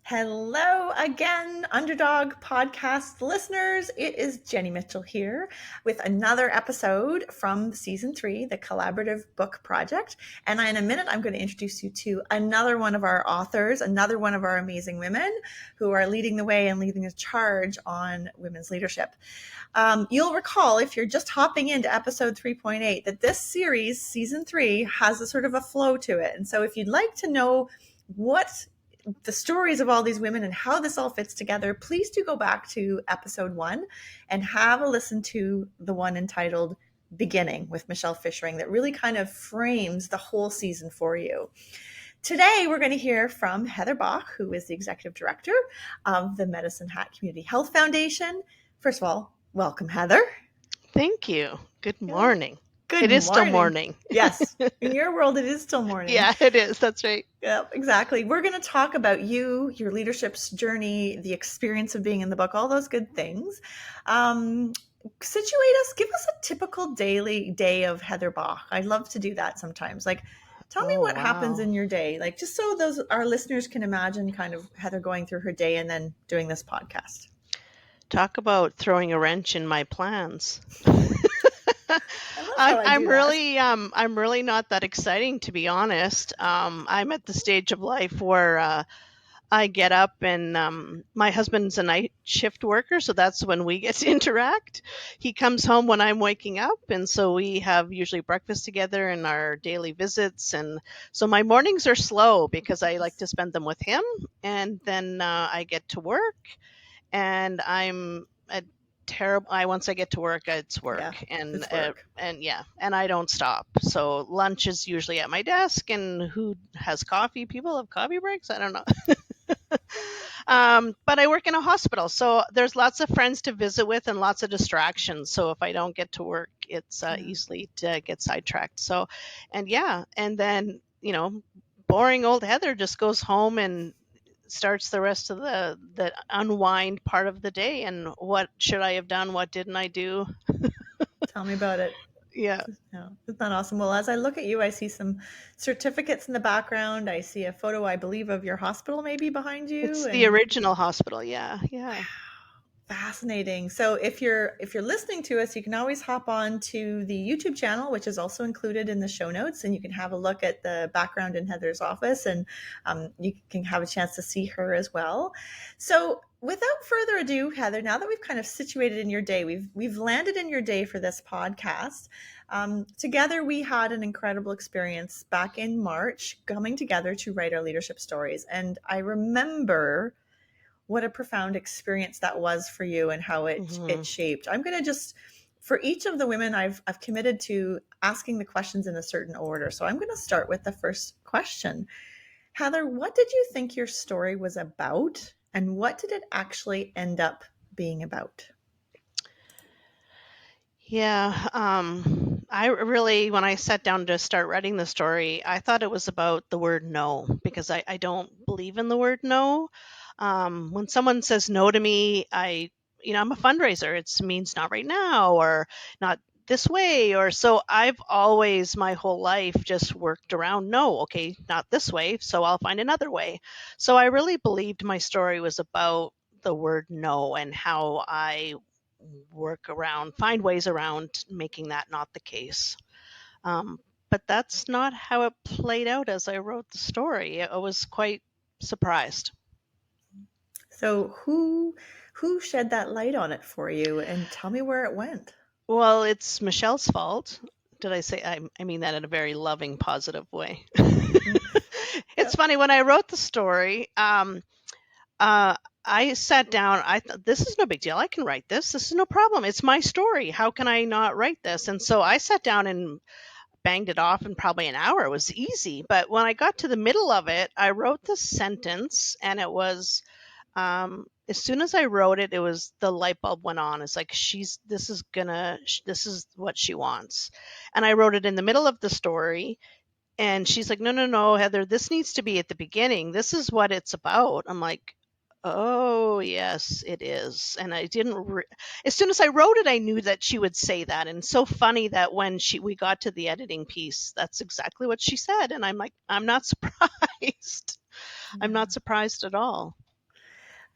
Hello again, Underdog Podcast listeners. It is Jenny Mitchell here with another episode from season 3, the Collaborative Book Project. And in a minute, I'm going to introduce you to another one of our authors, another one of our amazing women who are leading the way and leading the charge on women's leadership. You'll recall, if you're just hopping into episode 3.8, that this series, season 3, has a sort of a flow to it. And so if you'd like to know what the stories of all these women and how this all fits together, please do go back to episode 1 and have a listen to the one entitled Beginning with Michelle Fishering that really kind of frames the whole season for you. Today, we're going to hear from Heather Bach, who is the executive director of the Medicine Hat Community Health Foundation. First of all, welcome, Heather. Thank you. Good morning. Good It is morning. still morning. Yes. In your world, it is still morning. Yeah, it is. That's right. Yeah, exactly. We're going to talk about you, your leadership's journey, the experience of being in the book, all those good things. Situate us, give us a typical daily day of Heather Bach. I love to do that sometimes. Like, tell me what happens in your day, like just so our listeners can imagine kind of Heather going through her day and then doing this podcast. Talk about throwing a wrench in my plans. I'm really not that exciting, to be honest. I'm at the stage of life where I get up and my husband's a night shift worker, so that's when we get to interact. He comes home when I'm waking up, and so we have usually breakfast together and our daily visits. And so my mornings are slow because I like to spend them with him, and then I get to work. And I'm once I get to work, it's work. Yeah, and it's work. And I don't stop. So lunch is usually at my desk, and who has coffee? People have coffee breaks? I don't know. But I work in a hospital, so there's lots of friends to visit with and lots of distractions. So if I don't get to work, it's easily to get sidetracked. So, and then, boring old Heather just goes home and starts the rest of the unwind part of the day. And what should I have done? What didn't I do? Tell me about it. Yeah. Isn't that awesome? Well, as I look at you, I see some certificates in the background. I see a photo, I believe, of your hospital maybe behind you. It's the original hospital. Yeah. Fascinating. So if you're listening to us, you can always hop on to the YouTube channel, which is also included in the show notes, and you can have a look at the background in Heather's office, and you can have a chance to see her as well. So without further ado, Heather, now that we've kind of situated in your day, we've landed in your day for this podcast. Together, we had an incredible experience back in March, coming together to write our leadership stories, and I remember what a profound experience that was for you and how it shaped. I'm going to just, for each of the women, I've committed to asking the questions in a certain order. So I'm going to start with the first question. Heather, what did you think your story was about, and what did it actually end up being about? Yeah. I really, when I sat down to start writing the story, I thought it was about the word no, because I don't believe in the word no. When someone says no to me, I'm a fundraiser. It means not right now, or not this way, or so I've always my whole life just worked around no, okay, not this way, so I'll find another way. So I really believed my story was about the word no and how I find ways around making that not the case. But that's not how it played out as I wrote the story. I was quite surprised. So who shed that light on it for you, and tell me where it went? Well, it's Michelle's fault. Did I say? I mean that in a very loving, positive way. It's funny, when I wrote the story, I sat down. I thought, this is no big deal. I can write this. This is no problem. It's my story. How can I not write this? And so I sat down and banged it off in probably an hour. It was easy. But when I got to the middle of it, I wrote this sentence, and it was, as soon as I wrote it, it was the light bulb went on. It's like, this is what she wants. And I wrote it in the middle of the story. And she's like, no, Heather, this needs to be at the beginning. This is what it's about. I'm like, oh, yes, it is. And I didn't, as soon as I wrote it, I knew that she would say that. And so funny that when we got to the editing piece, that's exactly what she said. And I'm like, I'm not surprised. I'm not surprised at all.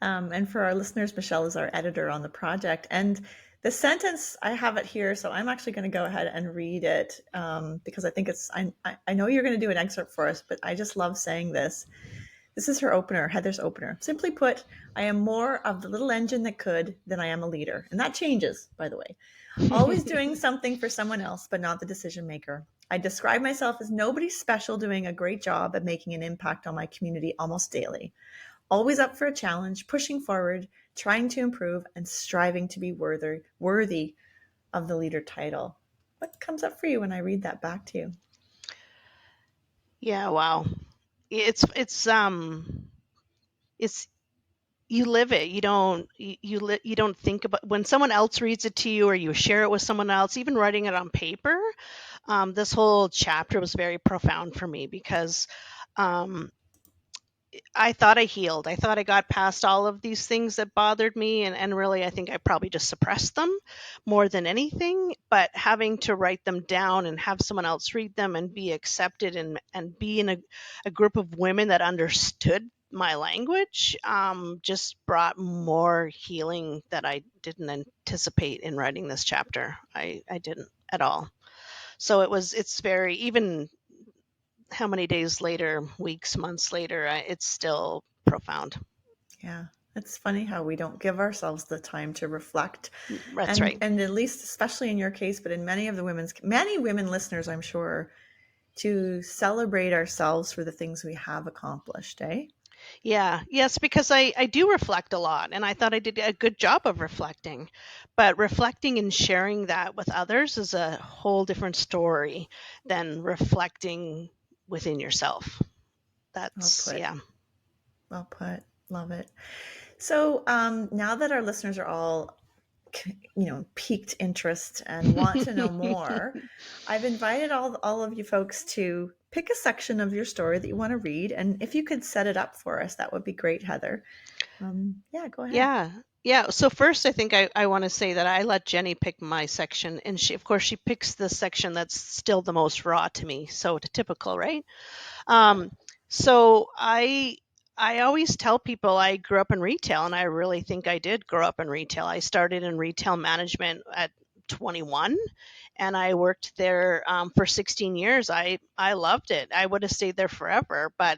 And for our listeners, Michelle is our editor on the project. And the sentence, I have it here, so I'm actually going to go ahead and read it because I think I know you're going to do an excerpt for us, but I just love saying this. This is her opener, Heather's opener. Simply put, I am more of the little engine that could than I am a leader. And that changes, by the way. Always doing something for someone else, but not the decision maker. I describe myself as nobody special doing a great job at making an impact on my community almost daily. Always up for a challenge, pushing forward, trying to improve, and striving to be worthy of the leader title. What comes up for you when I read that back to you? Yeah, wow. It's you live it. You don't think about when someone else reads it to you or you share it with someone else, even writing it on paper. This whole chapter was very profound for me because um, I thought I healed. I thought I got past all of these things that bothered me. And really, I think I probably just suppressed them more than anything. But having to write them down and have someone else read them and be accepted and be in a group of women that understood my language just brought more healing that I didn't anticipate in writing this chapter. I didn't at all. So it's very, even how many days later, weeks, months later, it's still profound. Yeah. It's funny how we don't give ourselves the time to reflect. That's And right. at least especially in your case, but in many women listeners, I'm sure, to celebrate ourselves for the things we have accomplished, eh? Yeah. Yes, because I do reflect a lot and I thought I did a good job of reflecting. But reflecting and sharing that with others is a whole different story than reflecting within yourself. Well That's, put. yeah. Well put. Love it. So now that our listeners are all, piqued interest and want to know more, I've invited all of you folks to pick a section of your story that you want to read, and if you could set it up for us, that would be great, Heather. Yeah, go ahead. Yeah. Yeah. So first, I think I want to say that I let Jenny pick my section, and of course, she picks the section that's still the most raw to me. So typical, right? Um, so I always tell people I grew up in retail, and I really think I did grow up in retail. I started in retail management at 21, and I worked there for 16 years. I loved it. I would have stayed there forever, but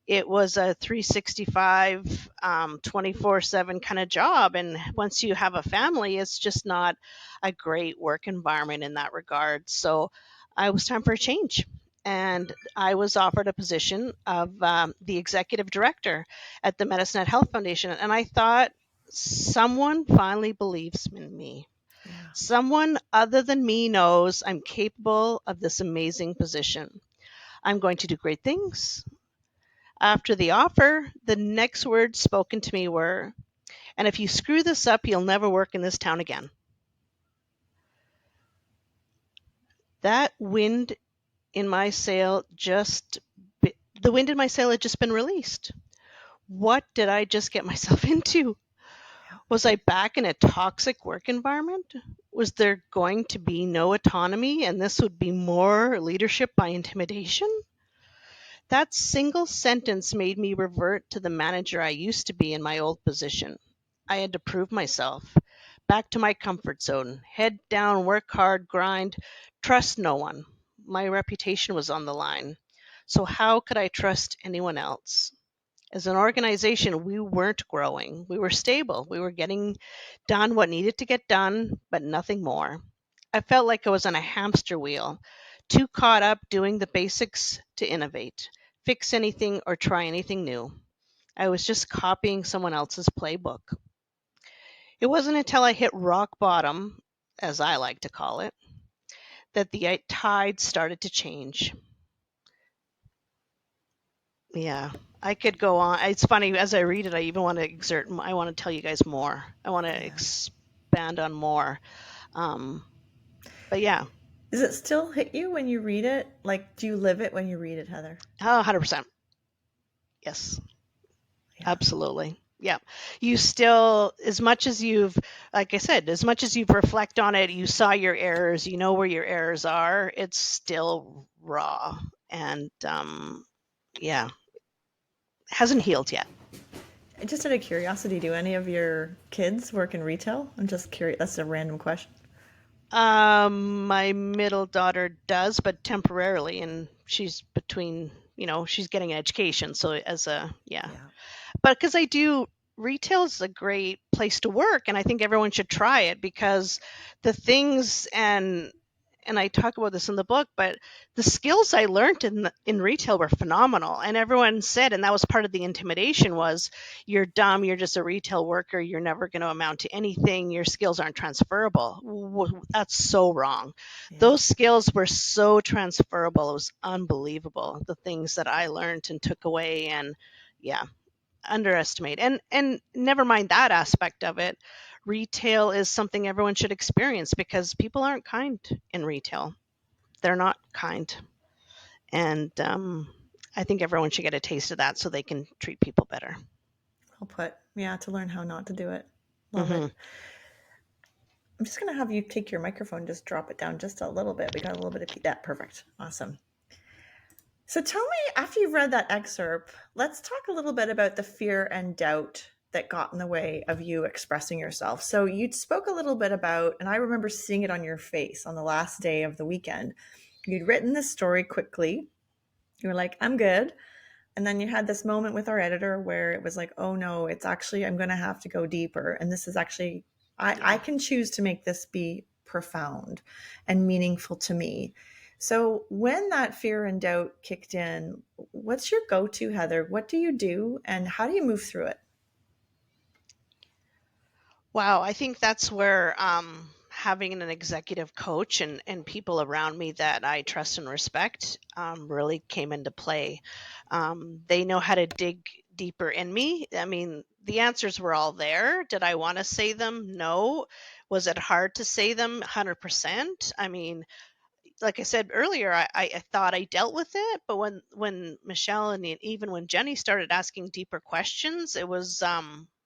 it was a 365, 24/7 kind of job. And once you have a family, it's just not a great work environment in that regard. So I was time for a change. And I was offered a position of the executive director at the Medicine at Health Foundation. And I thought, someone finally believes in me. Yeah. Someone other than me knows I'm capable of this amazing position. I'm going to do great things. After the offer, the next words spoken to me were, and if you screw this up, you'll never work in this town again. That wind in my sail just, the wind in my sail had just been released. What did I just get myself into? Yeah. Was I back in a toxic work environment? Was there going to be no autonomy and this would be more leadership by intimidation? That single sentence made me revert to the manager I used to be in my old position. I had to prove myself. Back to my comfort zone. Head down, work hard, grind, trust no one. My reputation was on the line. So, how could I trust anyone else? As an organization, we weren't growing. We were stable. We were getting done what needed to get done, but nothing more. I felt like I was on a hamster wheel, too caught up doing the basics to innovate, fix anything, or try anything new. I was just copying someone else's playbook. It wasn't until I hit rock bottom, as I like to call it, that the tide started to change. Yeah, I could go on. It's funny as I read it. I even want to exert. I want to tell you guys more. I want to Yeah. expand on more. Um, but yeah, Does it still hit you when you read it? Like, do you live it when you read it, Heather? 100%. Yes, Yeah. absolutely. Yeah, you still, as much as you've, like I said, as much as you've reflect on it, you saw your errors. You know where your errors are. It's still raw, and yeah, hasn't healed yet. Just out of curiosity, do any of your kids work in retail? I'm just curious. That's a random question. My middle daughter does, but temporarily, and she's between, she's getting an education. So yeah, Yeah. but because I do, retail is a great place to work, and I think everyone should try it because the things and I talk about this in the book, but the skills I learned in retail were phenomenal. And everyone said, and that was part of the intimidation was, you're dumb, you're just a retail worker, you're never going to amount to anything, your skills aren't transferable. That's so wrong. Yeah. Those skills were so transferable. It was unbelievable, the things that I learned and took away. And yeah, underestimate. And never mind that aspect of it, retail is something everyone should experience because people aren't kind in retail. They're not kind. And I think everyone should get a taste of that so they can treat people better. Well put. Yeah, to learn how not to do it. Love it. Hmm. I'm just going to have you take your microphone, just drop it down just a little bit. We got a little bit of that. Perfect. Awesome. So tell me, after you've read that excerpt, let's talk a little bit about the fear and doubt that got in the way of you expressing yourself. So you spoke a little bit about, and I remember seeing it on your face on the last day of the weekend. You'd written this story quickly. You were like, I'm good. And then you had this moment with our editor where it was like, oh no, it's actually, I'm going to have to go deeper. And this is actually, I Yeah. can choose to make this be profound and meaningful to me. So when that fear and doubt kicked in, what's your go to, Heather? What do you do and how do you move through it? Wow, I think that's where having an executive coach and people around me that I trust and respect really came into play. They know how to dig deeper in me. I mean, the answers were all there. Did I want to say them? No. Was it hard to say them? 100%. I mean, like I said earlier, I thought I dealt with it, but when Michelle and even when Jenny started asking deeper questions, it was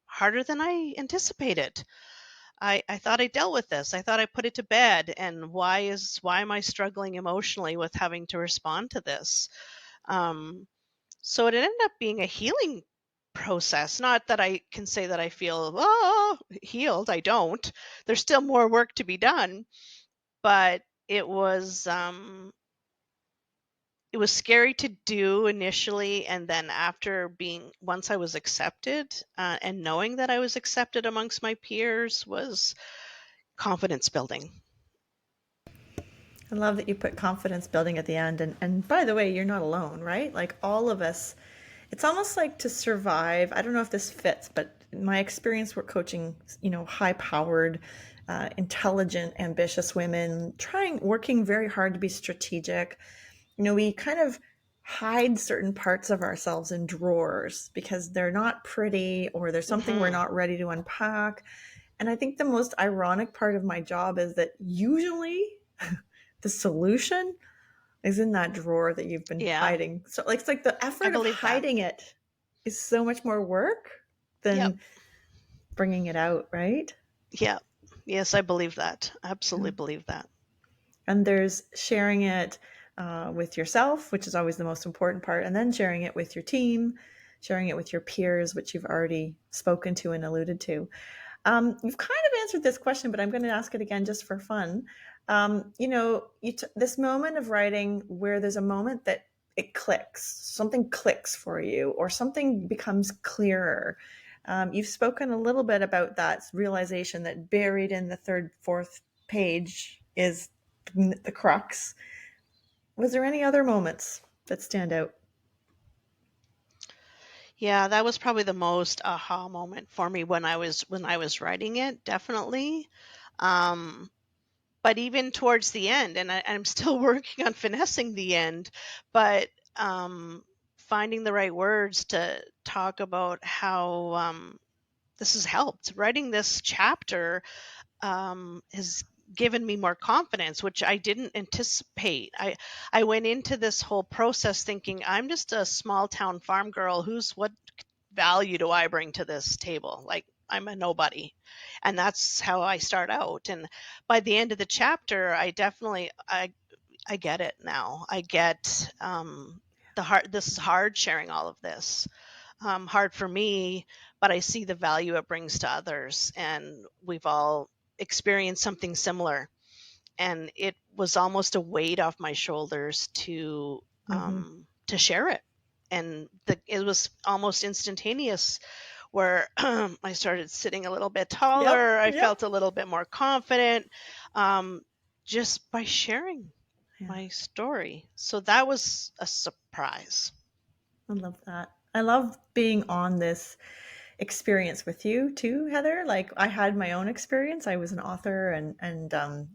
harder than I anticipated. I thought I dealt with this. I thought I put it to bed. And why am I struggling emotionally with having to respond to this? Um, so it ended up being a healing process. Not that I can say that I feel healed. I don't. There's still more work to be done. But it was scary to do initially, and then after being once I was accepted and knowing that I was accepted amongst my peers was confidence building. I love that you put confidence building at the end. And by the way, you're not alone, right? Like all of us, it's almost like to survive. I don't know if this fits, but my experience with coaching, high powered, intelligent, ambitious women, working very hard to be strategic. We kind of hide certain parts of ourselves in drawers because they're not pretty or there's something we're Hmm. not ready to unpack. And I think the most ironic part of my job is that usually the solution is in that drawer that you've been Yeah, hiding. So like it's like the I effort of believe that. hiding it is so much more work Yep. than bringing it out, right? Yeah. Yes, I believe that. Absolutely believe that. And there's sharing it with yourself, which is always the most important part, and then sharing it with your team, sharing it with your peers, which you've already spoken to and alluded to. You've kind of answered this question, but I'm going to ask it again just for fun. This moment of writing where there's a moment that it clicks, something clicks for you, or something becomes clearer. You've spoken a little bit about that realization that buried in the third, fourth page is the crux. Was there any other moments that stand out? Yeah, that was probably the most aha moment for me when I was writing it, definitely. Um, but even towards the end, and I'm still working on finessing the end, but finding the right words to talk about how this has helped. Writing this chapter has given me more confidence, which I didn't anticipate. I went into this whole process thinking I'm just a small town farm girl. What value do I bring to this table? Like I'm a nobody. And that's how I start out. And by the end of the chapter, I get it now. I get the hard. This is hard sharing all of this. hard for me, but I see the value it brings to others. And we've all experienced something similar. And it was almost a weight off my shoulders Hmm. to share it. And it was almost instantaneous where I started sitting a little bit Yep. taller. I Yep. felt a little bit more confident um, just by sharing Yeah. my story. So that was a surprise. I love that. I love being on this experience with you too, Heather. Like I had my own experience. I was an author and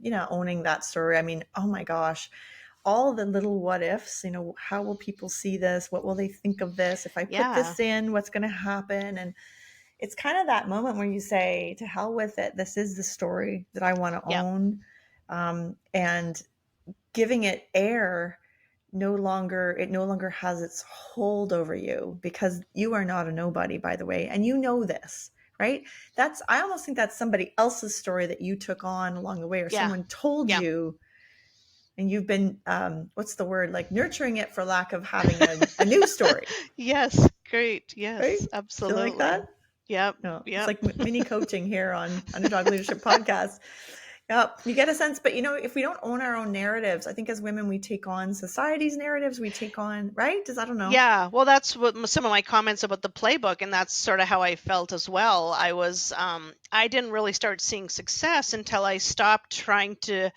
you know, owning that story. I mean, oh my gosh, all the little what ifs, you know, how will people see this? What will they think of this? If I put Yeah. this in, what's going to happen? And it's kind of that moment where you say, to hell with it. This is the story that I want to Yep. own. And giving it air no longer has its hold over you because you are not a nobody, by the way, and you know this, right? That's I almost think that's somebody else's story that you took on along the way, or Yeah. someone told Yeah. you, and you've been what's the word, like nurturing it for lack of having a new story, Yes. Great. right? Yes. Do you like Absolutely. that? Yep. No, it's Yep. like mini coaching here on Underdog Leadership Podcast. Yep, you get a sense, but you know, if we don't own our own narratives, I think as women we take on society's narratives. We take on, right? Does I don't know. Yeah, well, that's what some of my comments about the playbook, and that's sort of how I felt as well. I didn't really start seeing success until I stopped trying to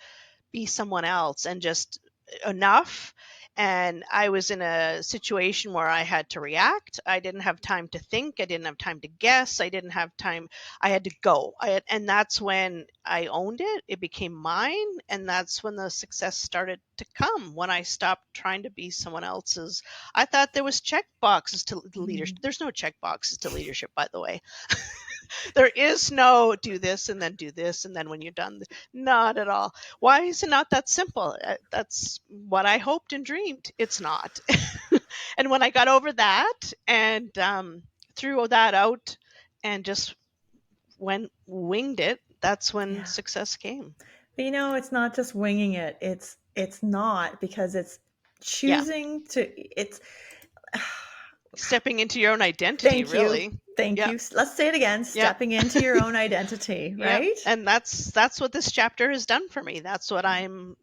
be someone else and just enough. And I was in a situation where I had to react. I didn't have time to think. I didn't have time to guess. I didn't have time. I had to go. And that's when I owned it. It became mine. And that's when the success started to come, when I stopped trying to be someone else's. I thought there was check boxes to leadership. Mm. There's no check boxes to leadership, by the way. There is no do this and then do this and then when you're done, not at all. Why is it not that simple? That's what I hoped and dreamed. It's not. And when I got over that and threw that out and just winged it, that's when Yeah. success came. But you know, it's not just winging it. It's not, because it's Yeah. choosing to it's Stepping into your own identity, thank you. really. Thank Yeah. you. Let's say it again, Yeah. stepping into your own identity, Yeah. right? And that's what this chapter has done for me. That's what I'm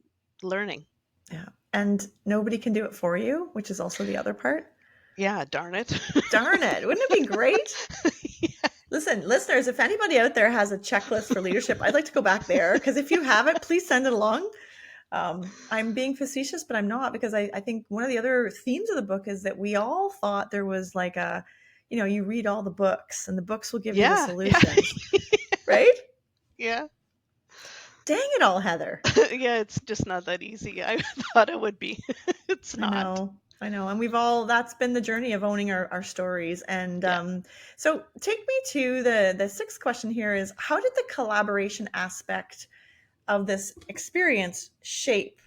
learning. Yeah. And nobody can do it for you, which is also the other part. Yeah, darn it. Darn it. Wouldn't it be great? Listen, listeners, if anybody out there has a checklist for leadership, I'd like to go back there, because if you have it, please send it along. I'm being facetious, but I'm not, because I think one of the other themes of the book is that we all thought there was like a, you know, you read all the books and the books will give you the Yeah, yeah, solutions, right? yeah. Dang it all, Heather. Yeah, it's just not that easy. I thought it would be. It's I not. know. I know. And we've all, that's been the journey of owning our stories. And Yeah. so take me to the sixth question here is, how did the collaboration aspect of this experience shape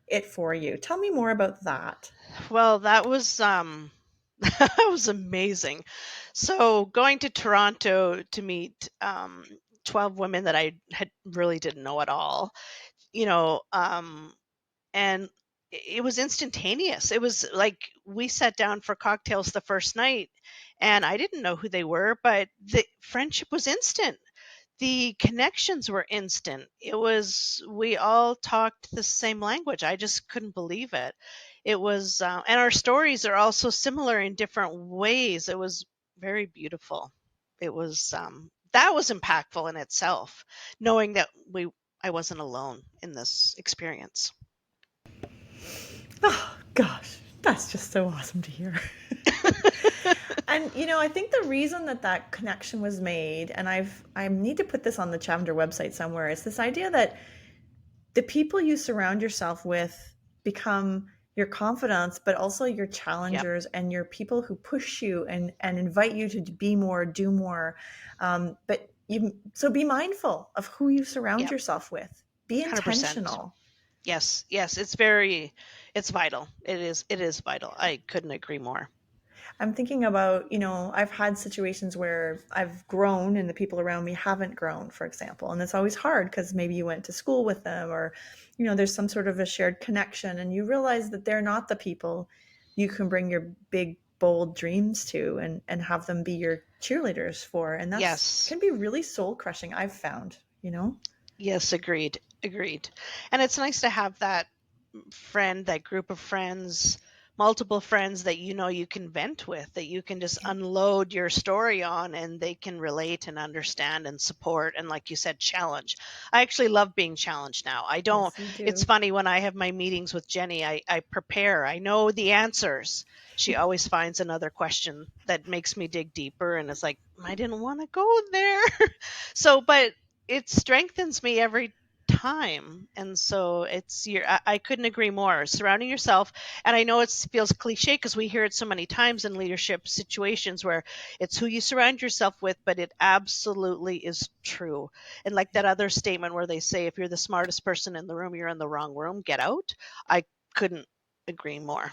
it for you? Tell me more about that. Well, that was that was amazing. So going to Toronto to meet 12 women that I had really didn't know at all, you know, and it was instantaneous. It was like we sat down for cocktails the first night and I didn't know who they were, but the friendship was instant. The connections were instant. It was we all talked the same language. I just couldn't believe it. It was and our stories are also similar in different ways. It was very beautiful. It was that was impactful in itself, knowing that we I wasn't alone in this experience. Oh, gosh, that's just so awesome to hear. And you know, I think the reason that that connection was made, and I need to put this on the Chavender website somewhere, is this idea that the people you surround yourself with become your confidants, but also your Yep. challengers and your people who push you and invite you to be more, do more. But you, so be mindful of who you surround Yep. yourself with. Be 100%. intentional. Yes. Yes, it's vital. It is vital. I couldn't agree more. I'm thinking about, you know, I've had situations where I've grown and the people around me haven't grown, for example. And it's always hard because maybe you went to school with them, or, you know, there's some sort of a shared connection and you realize that they're not the people you can bring your big bold dreams to, and have them be your cheerleaders for. And that's Yes. can be really soul crushing, I've found, you know? Yes, agreed. Agreed. And it's nice to have that friend, that group of friends, multiple friends that you know you can vent with, that you can just Yeah. unload your story on and they can relate and understand and support and, like you said, challenge. I actually love being challenged now. I don't, Yes, you it's do. funny when I have my meetings with Jenny, I prepare, I know the answers. She always finds another question that makes me dig deeper and it's like, I didn't want to go there. So, but it strengthens me every time. And so it's I couldn't agree more. Surrounding yourself, and I know it feels cliche because we hear it so many times in leadership situations where it's who you surround yourself with, but it absolutely is true. And like that other statement where they say if you're the smartest person in the room, you're in the wrong room, get out. I couldn't agree more.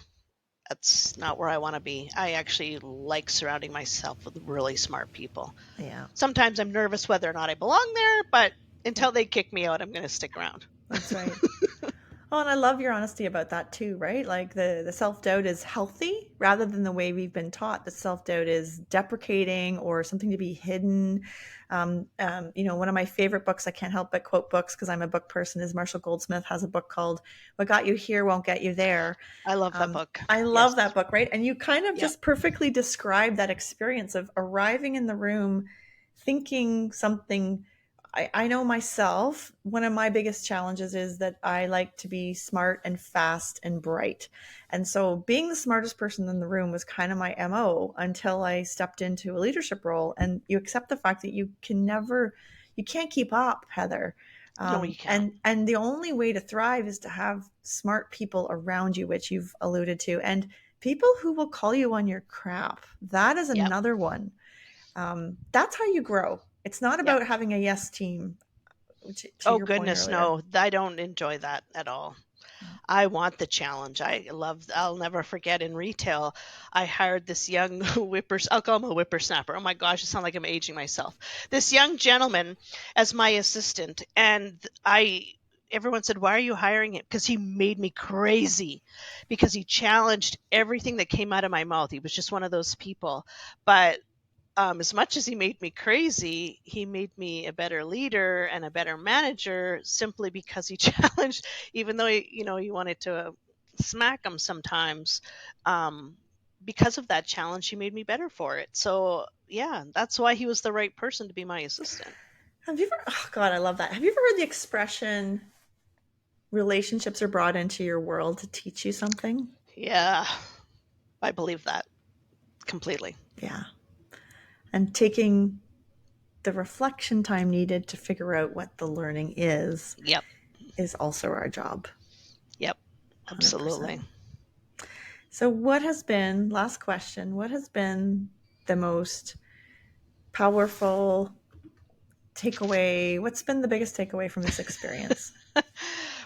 That's not where I want to be. I actually like surrounding myself with really smart people. Yeah. Sometimes I'm nervous whether or not I belong there, but Yeah. until they kick me out, I'm going to stick around. That's right. Oh, and I love your honesty about that too, right? Like the self-doubt is healthy rather than the way we've been taught that self-doubt is deprecating or something to be hidden. One of my favorite books, I can't help but quote books because I'm a book person, is Marshall Goldsmith has a book called What Got You Here Won't Get You There. I love that book. I Yes. love that book, right? And you kind of Yep. just perfectly described that experience of arriving in the room thinking something. I know myself, one of my biggest challenges is that I like to be smart and fast and bright. And so being the smartest person in the room was kind of my MO until I stepped into a leadership role. And you accept the fact that you can't keep up, Heather. No, you can't. And the only way to thrive is to have smart people around you, which you've alluded to, and people who will call you on your crap. That is Yep. another one. That's how you grow. It's not Yep. about having a yes team, to Oh, your point goodness, earlier. no. I don't enjoy that at all. I want the challenge. I'll never forget in retail, I hired this young I'll call him a whippersnapper. Oh my gosh, it sounds like I'm aging myself. This young gentleman as my assistant. And everyone said, why are you hiring him? Because he made me crazy because he challenged everything that came out of my mouth. He was just one of those people. But as much as he made me crazy, he made me a better leader and a better manager simply because he challenged, even though he wanted to smack him sometimes. Um, because of that challenge, he made me better for it. So yeah, that's why he was the right person to be my assistant. Have you ever, oh God, I love that. Have you ever heard the expression, relationships are brought into your world to teach you something? Yeah, I believe that completely. Yeah. And taking the reflection time needed to figure out what the learning Yep. is also our job. Yep. 100%. Absolutely. So, last question, what has been the most powerful takeaway? What's been the biggest takeaway from this experience?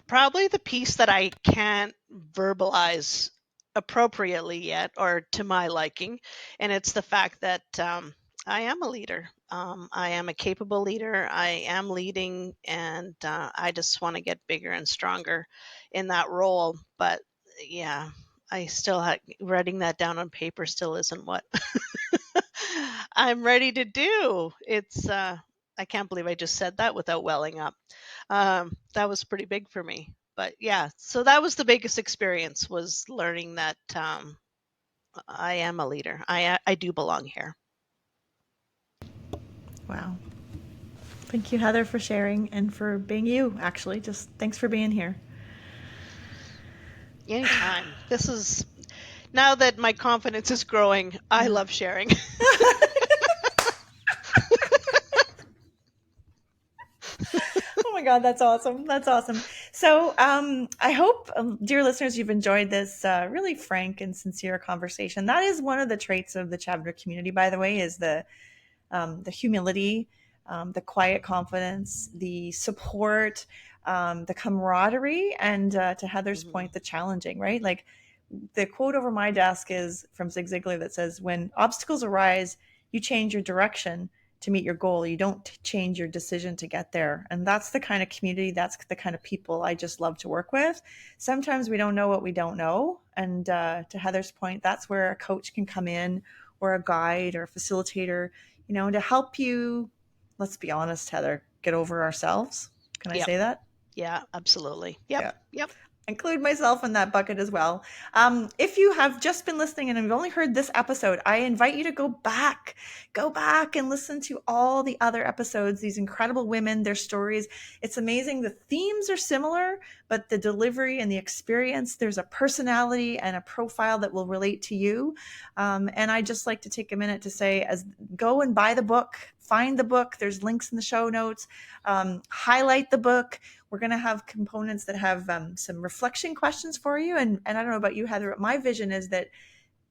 Probably the piece that I can't verbalize appropriately yet or to my liking. And it's the fact that I am a leader. I am a capable leader. I am leading, and I just want to get bigger and stronger in that role. But yeah, I still writing that down on paper still isn't what I'm ready to do. I can't believe I just said that without welling up. That was pretty big for me. But yeah, so that was the biggest experience, was learning that I am a leader. I do belong here. Wow. Thank you, Heather, for sharing and for being you, actually. Just thanks for being here. Anytime. This is now that my confidence is growing. I Yeah. love sharing. Oh my God, that's awesome. That's awesome. So, I hope, dear listeners, you've enjoyed this really frank and sincere conversation. That is one of the traits of the Chavner community, by the way, is the humility, the quiet confidence, the support, the camaraderie, and to Heather's Mhm. point, the challenging, right? Like the quote over my desk is from Zig Ziglar that says, when obstacles arise, you change your direction to meet your goal. You don't change your decision to get there. And that's the kind of community, that's the kind of people I just love to work with. Sometimes we don't know what we don't know. And to Heather's point, that's where a coach can come in, or a guide or a facilitator, to help you, let's be honest, Heather, get over ourselves. Can I Yep. say that? Yeah, absolutely. Yep. Yeah. Yep. Include myself in that bucket as well. If you have just been listening and you've only heard this episode, I invite you to go back and listen to all the other episodes, these incredible women, their stories. It's amazing. The themes are similar, but the delivery and the experience, there's a personality and a profile that will relate to you. And I just like to take a minute to say, go and buy the book, find the book. There's links in the show notes. Highlight the book. We're going to have components that have some reflection questions for you. And I don't know about you, Heather, but my vision is that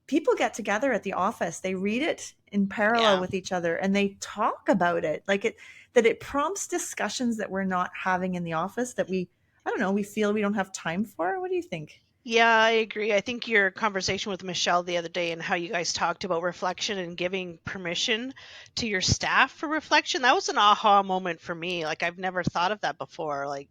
people get together at the office, they read it in parallel Yeah. with each other, and they talk about it. That it prompts discussions that we're not having in the office, that I don't know, we feel we don't have time for. What do you think? Yeah, I agree. I think your conversation with Michelle the other day and how you guys talked about reflection and giving permission to your staff for reflection, that was an aha moment for me. Like, I've never thought of that before. Like,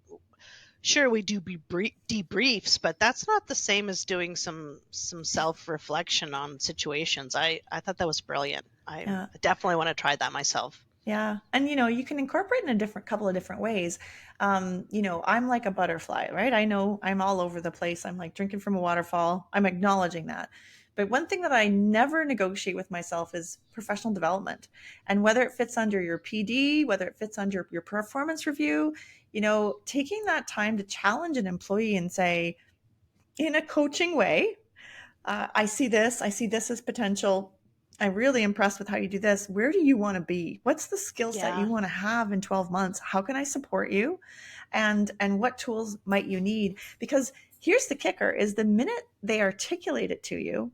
sure, we do debriefs, but that's not the same as doing some self-reflection on situations. I thought that was brilliant. I Yeah. definitely want to try that myself. Yeah. And you can incorporate in a couple of different ways. I'm like a butterfly, right? I know I'm all over the place. I'm like drinking from a waterfall. I'm acknowledging that. But one thing that I never negotiate with myself is professional development. And whether it fits under your PD, whether it fits under your performance review, taking that time to challenge an employee and say, in a coaching way, I see this as potential. I'm really impressed with how you do this. Where do you want to be? What's the skill set you Yeah. want to have in 12 months? How can I support you? And what tools might you need? Because here's the kicker, is the minute they articulate it to you,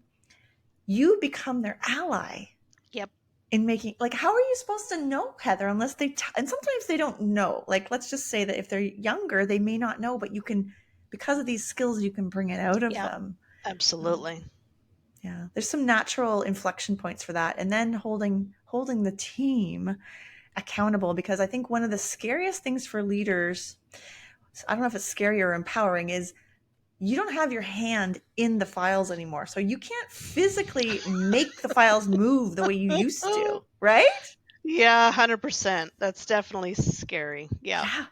you become their ally Yep. in making, like, how are you supposed to know, Heather, unless and sometimes they don't know. Like, let's just say that if they're younger, they may not know, but you can, because of these skills, you can bring it out of Yep. them. Um, Absolutely. yeah, there's some natural inflection points for that. And then holding the team accountable, because I think one of the scariest things for leaders, I don't know if it's scary or empowering, is you don't have your hand in the files anymore. So you can't physically make the files move the way you used to, right? Yeah, 100%. That's definitely scary. Yeah. Yeah.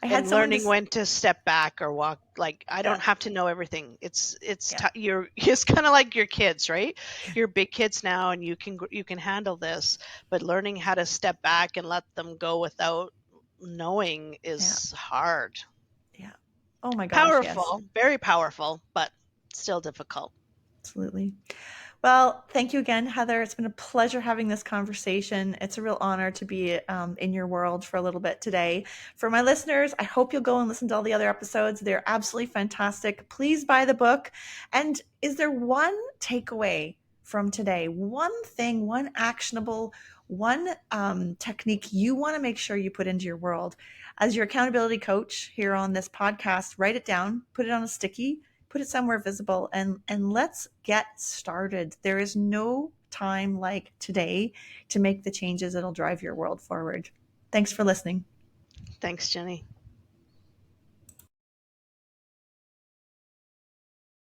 I had And someone learning just, when to step back or walk, like, I yeah, don't have to know everything. yeah, You're it's kind of like your kids, right? You're big kids now and you can handle this, but learning how to step back and let them go without knowing yeah, is hard. yeah. Oh my gosh, yes, Powerful, very powerful, but still difficult. absolutely. Well, thank you again, Heather. It's been a pleasure having this conversation. It's a real honor to be in your world for a little bit today. For my listeners, I hope you'll go and listen to all the other episodes. They're absolutely fantastic. Please buy the book. And is there one takeaway from today? One thing, one actionable, one technique you want to make sure you put into your world? As your accountability coach here on this podcast, write it down, put it on a sticky, put it somewhere visible, and let's get started. There is no time like today to make the changes that'll drive your world forward. Thanks for listening. Thanks, Jenny.